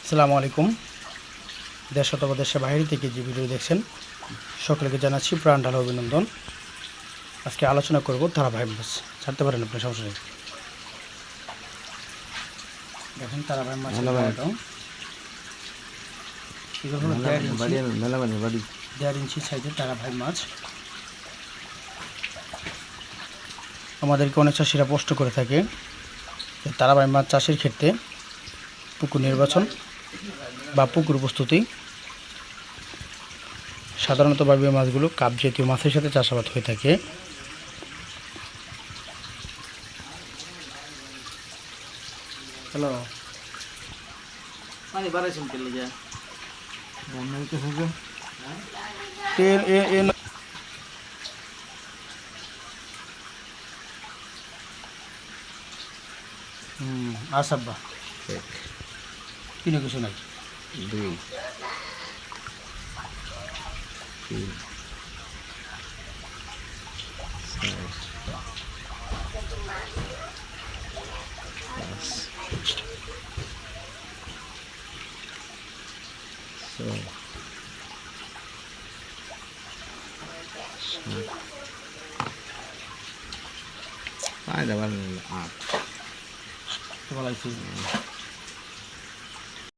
আসসালামু আলাইকুম। দেশ অথবা দেশের বাইরে থেকে যে ভিডিও দেখছেন সকলকে জানাচ্ছি প্রাণ ঢালা অভিনন্দন। আজকে আলোচনা করব তারাভাই মাছ। ছাড়তে পারেন আপনি, সমস্যা নেই। দেখেন তারাভাই মাছের বড়টা এগুলো হলো 1.5 ইঞ্চি সাইজের তারাভাই মাছ। আমাদেরকে অনেক চাষিরা প্রশ্ন করে থাকে যে তারাভাই মাছ চাষের ক্ষেত্রে পুকুর নির্বাচন বা পুকুর প্রস্তুতি। সাধারণতভাবে মাছগুলো কাপ জাতীয় মাছের সাথে চাষাবাদ হয়ে থাকে। হ্যালো, পানি বাড়াইছেন কে লিগা? আসাব্বা কিনে কিছু নাই। 2 3 4 5 8 বলাইছি